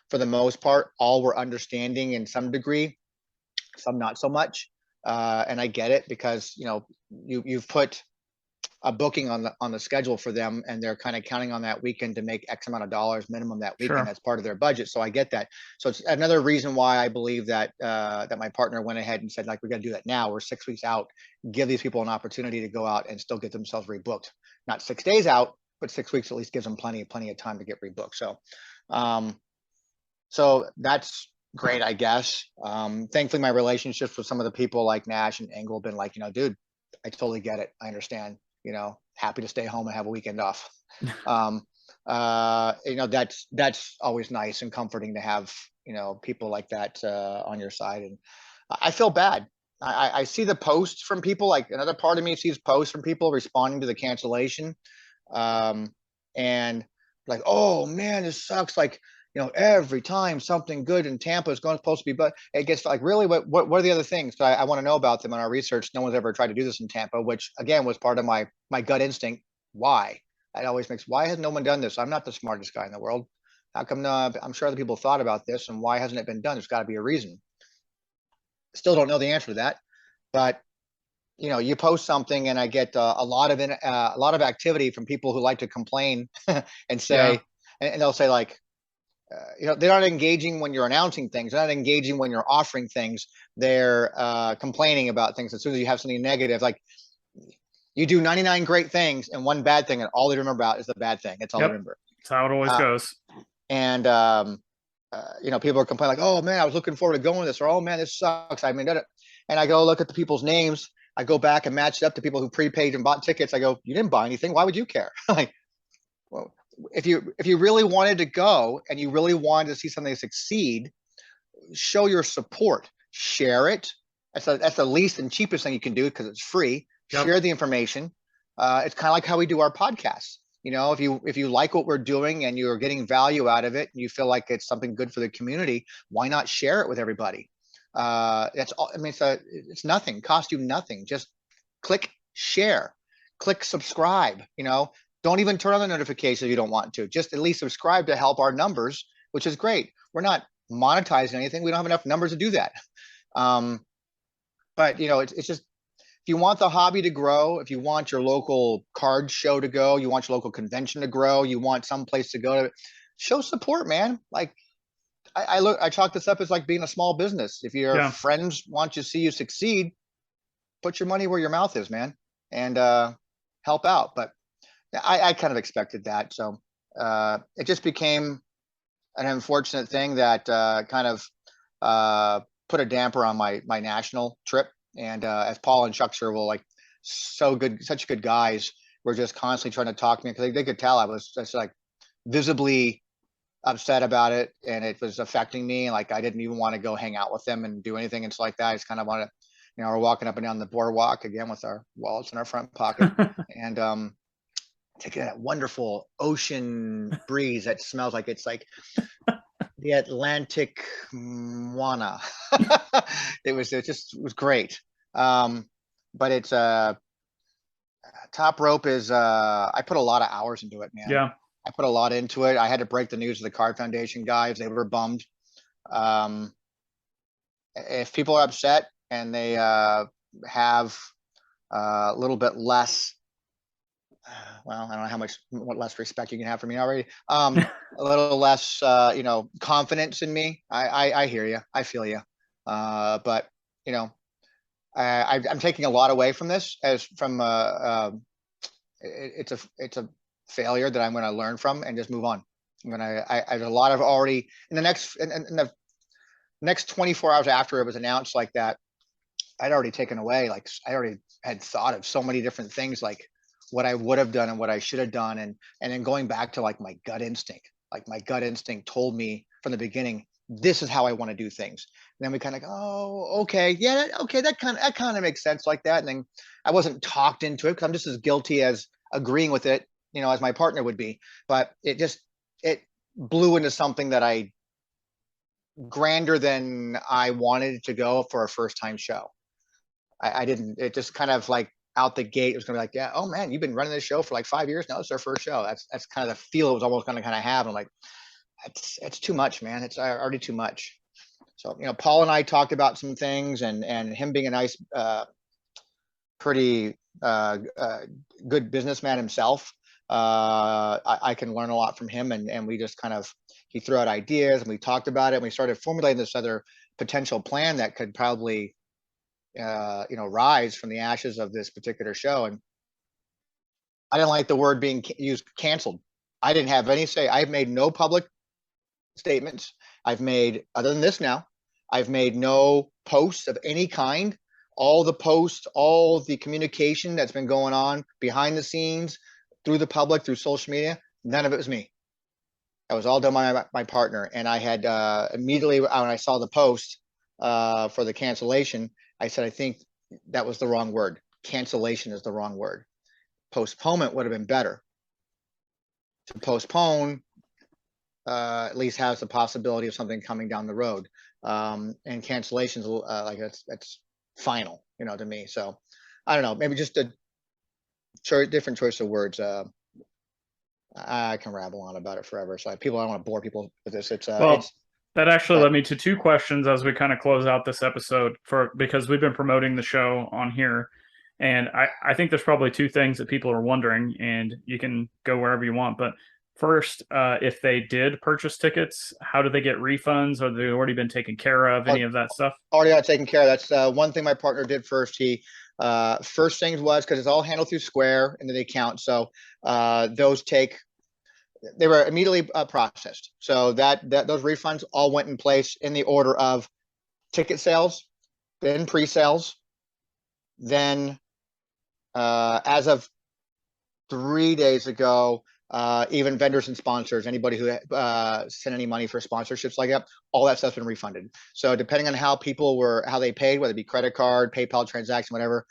for the most part, all were understanding in some degree, some not so much. And I get it because you've put a booking on the schedule for them, and they're kind of counting on that weekend to make X amount of dollars minimum that weekend. Sure. That's part of their budget. So I get that. So it's another reason why I believe that that my partner went ahead and said, like, we got to do that now. We're 6 weeks out. Give these people an opportunity to go out and still get themselves rebooked. Not 6 days out, but 6 weeks at least gives them plenty of time to get rebooked. So, so that's great, I guess. Thankfully, my relationships with some of the people like Nash and Angle have been like, dude, I totally get it. I understand. Happy to stay home and have a weekend off. That's always nice and comforting to have, people like that on your side. And I feel bad. I see the posts from people, like another part of me sees posts from people responding to the cancellation. And like, oh man, this sucks. Like, every time something good in Tampa is supposed to be, but it gets like, really, what are the other things? So I want to know about them in our research. No one's ever tried to do this in Tampa, which again was part of my gut instinct. Why? It always makes, why has no one done this? I'm not the smartest guy in the world. How come I'm sure other people thought about this, and why hasn't it been done? There's got to be a reason. Still don't know the answer to that, but you post something and I get a lot of activity from people who like to complain and Yeah. say, and they'll say like, they're not engaging when you're announcing things. They're not engaging when you're offering things. They're complaining about things as soon as you have something negative. Like you do 99 great things and one bad thing, and all they remember about is the bad thing. That's all they Yep. remember. That's how it always goes. And people are complaining like, "Oh man, I was looking forward to going to this," or "Oh man, this sucks." I mean, and I go look at the people's names. I go back and match it up to people who prepaid and bought tickets. I go, "You didn't buy anything. Why would you care?" Like, well, if you really wanted to go and you really wanted to see something succeed, show your support, share it. That's the least and cheapest thing you can do because it's free. Yep. Share the information. It's kind of like how we do our podcasts. If you like what we're doing and you're getting value out of it, and you feel like it's something good for the community, why not share it with everybody? That's all. I mean, it's nothing. Cost you nothing. Just click share, click subscribe. Don't even turn on the notifications if you don't want to. Just at least subscribe to help our numbers, which is great. We're not monetizing anything. We don't have enough numbers to do that. But it's just, if you want the hobby to grow, if you want your local card show to go, you want your local convention to grow, you want some place to go to, show support, man. Like I chalk this up as like being a small business. If your Yeah. friends want to see you succeed, put your money where your mouth is, man, and help out. But I kind of expected that. So it just became an unfortunate thing that kind of put a damper on my national trip. And as Paul and Chuck sure will, like, such good guys, were just constantly trying to talk to me because they could tell I was just like visibly upset about it, and it was affecting me. Like I didn't even want to go hang out with them and do anything and stuff like that. I just kind of wanted, we're walking up and down the boardwalk again with our wallets in our front pocket, and taking that wonderful ocean breeze that smells like it's like the Atlantic Moana. It was great. But it's top rope is I put a lot of hours into it, man. Yeah. I put a lot into it. I had to break the news to the Card Foundation guys. They were bummed. If people are upset and they have a little bit less, well, I don't know what less respect you can have for me already. A little less, confidence in me. I hear you. I feel you. But I'm taking a lot away from this it's a failure that I'm going to learn from and just move on. I have a lot of already in the next 24 hours after it was announced like that, I'd already taken away, like I already had thought of so many different things, like what I would have done and what I should have done. And then going back to like my gut instinct told me from the beginning, this is how I want to do things. And then we kind of go, oh, okay. Yeah. Okay. That kind of makes sense like that. And then I wasn't talked into it because I'm just as guilty as agreeing with it, as my partner would be. But it blew into something that I grander than I wanted it to go for a first time show. I didn't, it just kind of like out the gate, it was gonna be like, yeah, oh man, you've been running this show for like 5 years now. It's our first show. That's kind of the feel it was almost gonna kind of have. I'm like, it's too much, man. It's already too much. So, Paul and I talked about some things, and him being a nice, pretty good businessman himself. I can learn a lot from him, and we just kind of, he threw out ideas and we talked about it, and we started formulating this other potential plan that could probably rise from the ashes of this particular show. And I didn't like the word being used, canceled. I didn't have any say. I've made no public statements. I've made, other than this now, I've made no posts of any kind. All the posts, all the communication that's been going on behind the scenes, through the public, through social media, none of it was me. That was all done by my partner. And I had immediately, when I saw the post for the cancellation, I said, I think that was the wrong word. Cancellation is the wrong word. Postponement would have been better. To postpone at least has the possibility of something coming down the road. And cancellations, like that's final, to me. So I don't know, maybe just a different choice of words. I can rabble on about it forever. So I don't want to bore people with this. Well, That actually But led me to two questions as we kind of close out this episode for because we've been promoting the show on here. And I think there's probably two things that people are wondering, and you can go wherever you want. But first, if they did purchase tickets, how do they get refunds? Or they already been taken care of? Any of that stuff? already got taken care of. That's one thing my partner did first. He first things was because it's all handled through Square into the account. So those they were immediately processed. So that those refunds all went in place in the order of ticket sales, then pre-sales, then as of 3 days ago, even vendors and sponsors, anybody who sent any money for sponsorships like that, all that stuff's been refunded. So depending on how they paid, whether it be credit card, PayPal transaction, whatever,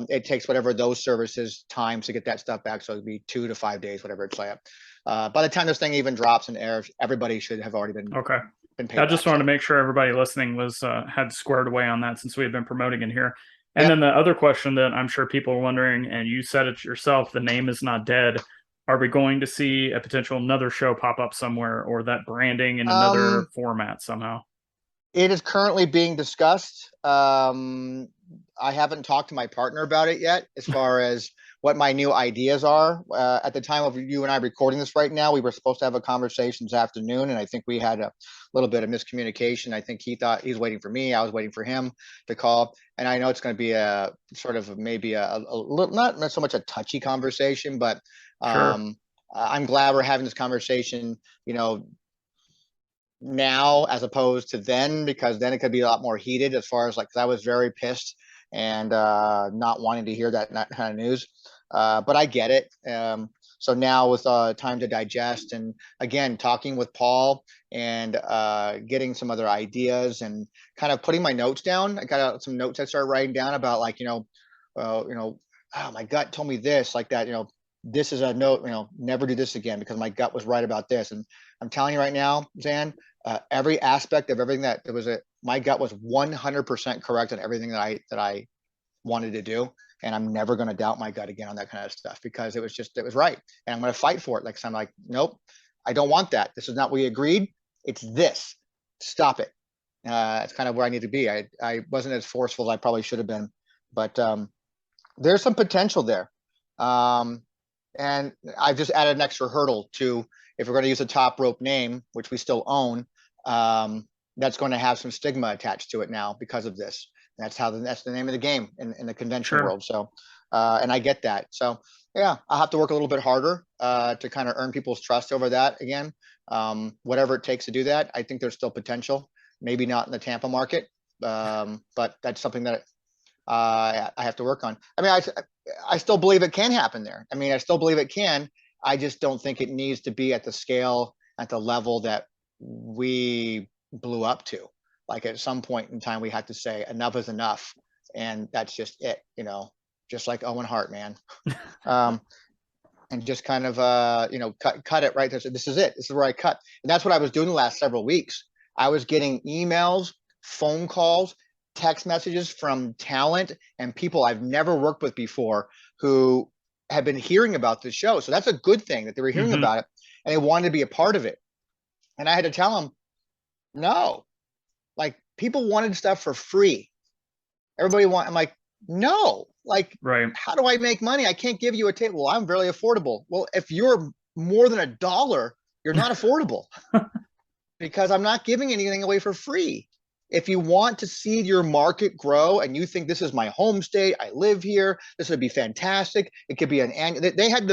it takes whatever those services time to get that stuff back. So it'd be 2 to 5 days, whatever it's like. By the time this thing even drops and airs, everybody should have already been Okay. paid. I just wanted to make sure everybody listening was had squared away on that since we had been promoting it here. And Yep. then the other question that I'm sure people are wondering, and you said it yourself, the name is not dead. Are we going to see a potential another show pop up somewhere, or that branding in another format somehow? It is currently being discussed. I haven't talked to my partner about it yet, as far as what my new ideas are. At the time of you and I recording this right now, we were supposed to have a conversation this afternoon, and I think we had a little bit of miscommunication. I think he thought he was waiting for me. I was waiting for him to call. And I know it's going to be a sort of maybe a little, not so much a touchy conversation, but Sure. I'm glad we're having this conversation, now as opposed to then, because then it could be a lot more heated as far as like, because I was very pissed and not wanting to hear that kind of news. But I get it. So now with time to digest, and again, talking with Paul and getting some other ideas and kind of putting my notes down. I got some notes I started writing down about like, oh, my gut told me this, like that, this is a note, never do this again because my gut was right about this. And I'm telling you right now, Zhan, every aspect of everything that my gut was 100% correct on everything that I wanted to do. And I'm never going to doubt my gut again on that kind of stuff because it was right. And I'm going to fight for it. Like, so I'm like, nope, I don't want that. This is not what we agreed. It's this. Stop it. It's kind of where I need to be. I wasn't as forceful as I probably should have been, but there's some potential there. And I've just added an extra hurdle to, if we're going to use a Top Rope name, which we still own, that's going to have some stigma attached to it now because of this. That's the name of the game in the convention world. So, and I get that. So yeah, I'll have to work a little bit harder to kind of earn people's trust over that again. Whatever it takes to do that. I think there's still potential, maybe not in the Tampa market, but that's something that I have to work on. I mean, I still believe it can happen there. I mean, I still believe it can. I just don't think it needs to be at the scale, at the level that we blew up to. Like at some point in time, we had to say enough is enough, and that's just it. Just like Owen Hart, man. And just kind of cut it right there. So this is it. This is where I cut, and that's what I was doing the last several weeks. I was getting emails, phone calls, text messages from talent and people I've never worked with before who have been hearing about this show. So that's a good thing that they were hearing about it and they wanted to be a part of it. And I had to tell them, no, like people wanted stuff for free. I'm like, no, like, right. How do I make money? I can't give you a table. Well, I'm really affordable. Well, if you're more than $1, you're not affordable because I'm not giving anything away for free. If you want to see your market grow and you think this is my home state, I live here, this would be fantastic. It could be an annual. They had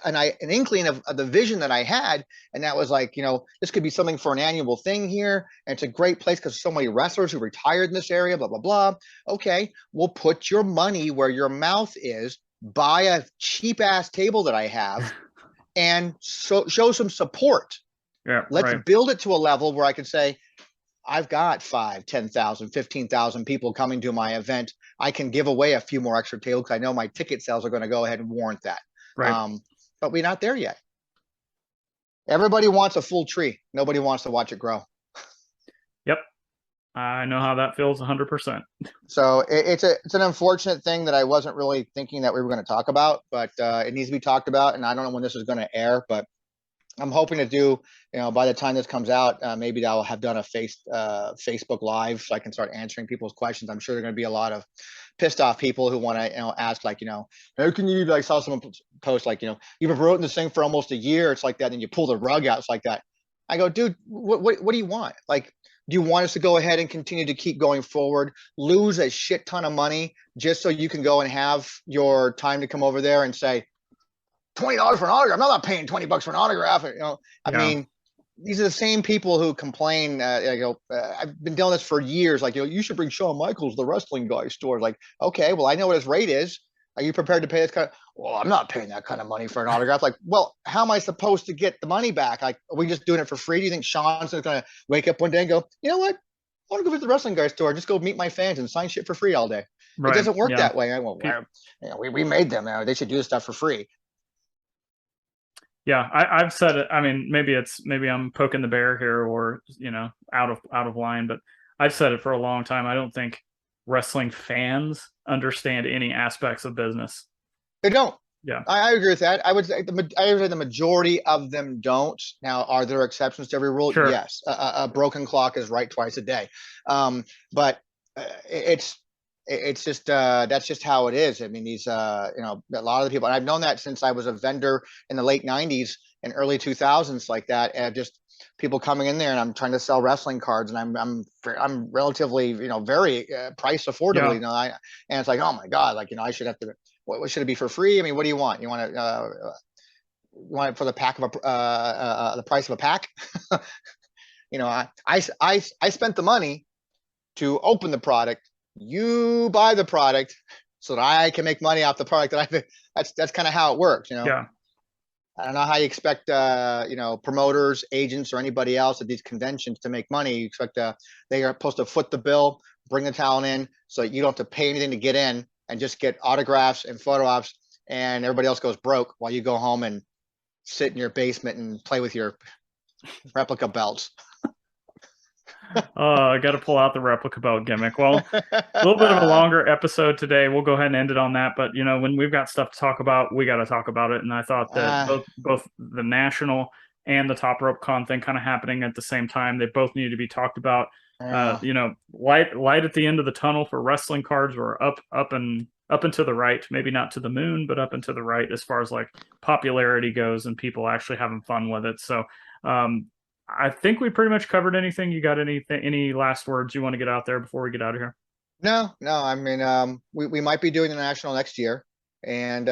an inkling of the vision that I had, and that was like, this could be something for an annual thing here, and it's a great place because so many wrestlers who retired in this area, blah blah blah. Okay, we'll put your money where your mouth is. Buy a cheap ass table that I have, and show some support. Yeah, Let's right. build it to a level where I can say, I've got 5, 10,000, 15,000 people coming to my event. I can give away a few more extra tables because I know my ticket sales are going to go ahead and warrant that. Right. But we're not there yet. Everybody wants a full tree. Nobody wants to watch it grow. Yep. I know how that feels 100%. So it's an unfortunate thing that I wasn't really thinking that we were going to talk about, but it needs to be talked about. And I don't know when this is going to air, but I'm hoping to do, by the time this comes out, maybe I'll have done a Facebook Live so I can start answering people's questions. I'm sure there are going to be a lot of pissed off people who want to, ask like, how can you, like, saw someone post like, you've been promoting this thing for almost a year. It's like that. And you pull the rug out. It's like that. I go, dude, what do you want? Like, do you want us to go ahead and continue to keep going forward, lose a shit ton of money just so you can go and have your time to come over there and say, $20 for an autograph? I'm not paying $20 for an autograph. I mean, these are the same people who complain. I've been doing this for years. Like, you should bring Shawn Michaels, the wrestling guy, store. Like, okay, well, I know what his rate is. Are you prepared to pay this kind of? Well, I'm not paying that kind of money for an autograph. Like, well, how am I supposed to get the money back? Like, are we just doing it for free? Do you think Sean's going to wake up one day and go, you know what? I want to go visit the wrestling guy store, just go meet my fans and sign shit for free all day. Right. It doesn't work that way. We made them. They should do this stuff for free. Yeah, I've said it. I mean, maybe I'm poking the bear here, or out of line, but I've said it for a long time. I don't think wrestling fans understand any aspects of business. They don't. Yeah, I agree with that. I would say the majority of them don't. Now, are there exceptions to every rule? Sure. Yes. A broken clock is right twice a day. But it's just that's just how it is. I mean, these a lot of the people, and I've known that since I was a vendor in the late 90s and early 2000s, like that, and just people coming in there, and I'm trying to sell wrestling cards, and I'm relatively very price affordably. And it's like, oh my god, like I should have to. What should it be for free? I mean, what do you want? You want it for the pack of the price of a pack? I spent the money to open the product. You buy the product so that I can make money off the product that I think. That's kind of how it works, Yeah. I don't know how you expect promoters, agents, or anybody else at these conventions to make money. You expect they are supposed to foot the bill, bring the talent in, so you don't have to pay anything to get in and just get autographs and photo ops, and everybody else goes broke while you go home and sit in your basement and play with your replica belts. I got to pull out the replica belt gimmick. Well, a little bit of a longer episode today. We'll go ahead and end it on that. But when we've got stuff to talk about, we got to talk about it. And I thought that both the national and the Top Rope Con thing kind of happening at the same time. They both need to be talked about. Light at the end of the tunnel for wrestling cards, or up and to the right. Maybe not to the moon, but up and to the right as far as like popularity goes and people actually having fun with it. So I think we pretty much covered anything. You got any last words you want to get out there before we get out of here? No. I mean, we might be doing the national next year, and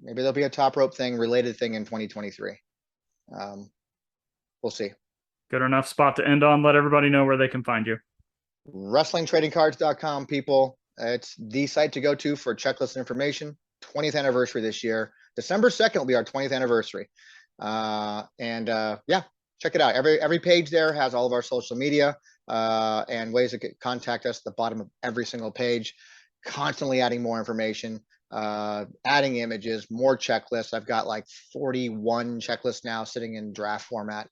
maybe there'll be a Top Rope related thing in 2023. We'll see. Good enough spot to end on. Let everybody know where they can find you. WrestlingTradingCards.com, people. It's the site to go to for checklist information. 20th anniversary this year. December 2nd will be our 20th anniversary. Check it out. Every page there has all of our social media and ways to contact us at the bottom of every single page. Constantly adding more information, adding images, more checklists. I've got like 41 checklists now sitting in draft format.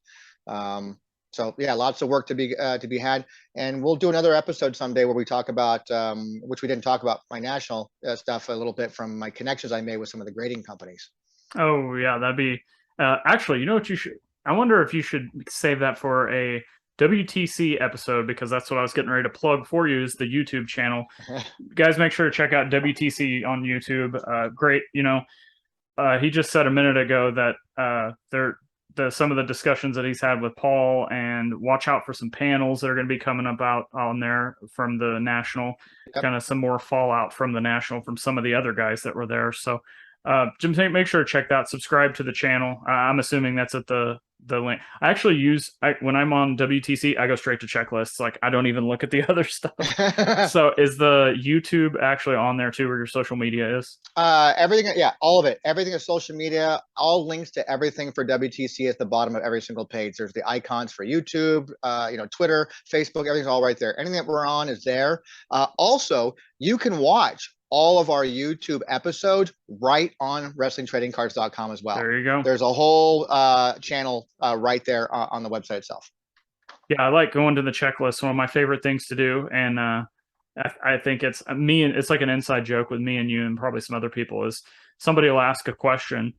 So yeah, lots of work to be had, and we'll do another episode someday where we talk about which we didn't talk about, my national stuff a little bit from my connections I made with some of the grading companies. Oh yeah, that'd be actually, you know what you should. I wonder if you should save that for a WTC episode, because that's what I was getting ready to plug for you, is the YouTube channel. Guys, make sure to check out WTC on YouTube. Great, he just said a minute ago that some of the discussions that he's had with Paul, and watch out for some panels that are going to be coming about on there from the national. Yep. Kind of some more fallout from the national from some of the other guys that were there. So Jim, make sure to check that. Subscribe to the channel. I'm assuming that's at the link. I actually when I'm on WTC, I go straight to checklists. Like, I don't even look at the other stuff. So is the YouTube actually on there too, where your social media is? Everything. Yeah, all of it. Everything is social media. All links to everything for WTC at the bottom of every single page. There's the icons for YouTube, Twitter, Facebook, everything's all right there. Anything that we're on is there. Also, you can watch all of our YouTube episodes right on WrestlingTradingCards.com as well. There you go. There's a whole channel right there on the website itself. Yeah, I like going to the checklist. One of my favorite things to do, and I think it's me, and it's like an inside joke with me and you and probably some other people, is somebody will ask a question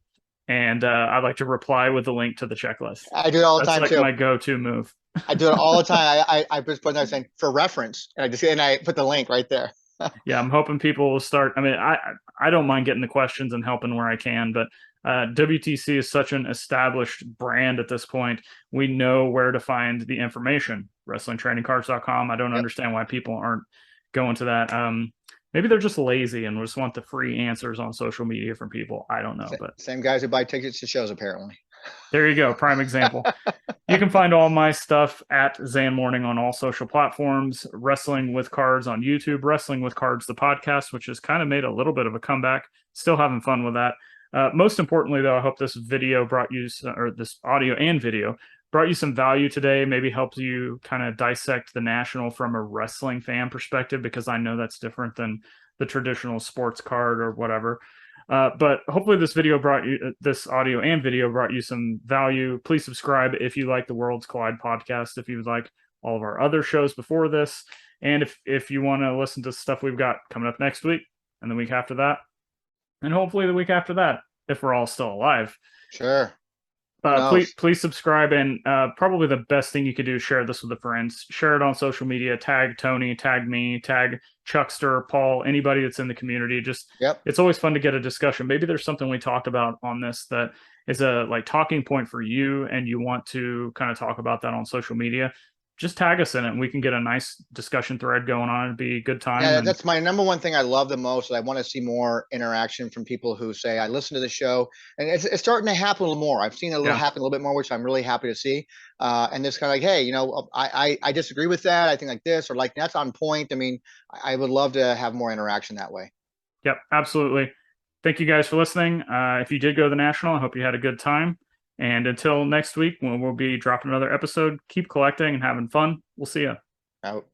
and I like to reply with a link to the checklist. I do it all the That's time like too. my go-to move. I do it all the time. I just put there saying for reference, and I put the link right there. Yeah, I'm hoping people will start. I mean, I don't mind getting the questions and helping where I can, but WTC is such an established brand at this point. We know where to find the information. WrestlingTrainingCards.com. I don't Yep. understand why people aren't going to that. Maybe they're just lazy and just want the free answers on social media from people. I don't know, but Same guys who buy tickets to shows, apparently. there you go. Prime example. You can find all my stuff at Zhan Morning on all social platforms, Wrestling with Cards on YouTube, Wrestling with Cards, the podcast, which has kind of made a little bit of a comeback. Still having fun with that. Most importantly, though, I hope this video brought you, or this audio and video brought you some value today, maybe helps you kind of dissect the National from a wrestling fan perspective, because I know that's different than the traditional sports card or whatever. But hopefully this audio and video brought you some value. Please subscribe if you like the Worlds Collide podcast, if you would like all of our other shows before this. And if you want to listen to stuff we've got coming up next week and the week after that, and hopefully the week after that, if we're all still alive. Sure. Please subscribe, and probably the best thing you could do is share this with a friend. Share it on social media. Tag Tony, tag me, tag Chuckster, Paul, anybody that's in the community. It's always fun to get a discussion. Maybe there's something we talked about on this that is a like talking point for you, and you want to kind of talk about that on social media. Just tag us in it, and we can get a nice discussion thread going on. It'd be a good time. Yeah, that's my number one thing I love the most. I want to see more interaction from people who say, I listen to the show, and it's starting to happen a little more. I've seen it happen a little bit more, which I'm really happy to see. And this kind of like, hey, you know, I disagree with that. I think like this, or like that's on point. I mean, I would love to have more interaction that way. Yep, absolutely. Thank you guys for listening. If you did go to the National, I hope you had a good time. And until next week, when we'll be dropping another episode, keep collecting and having fun. We'll see you. Out.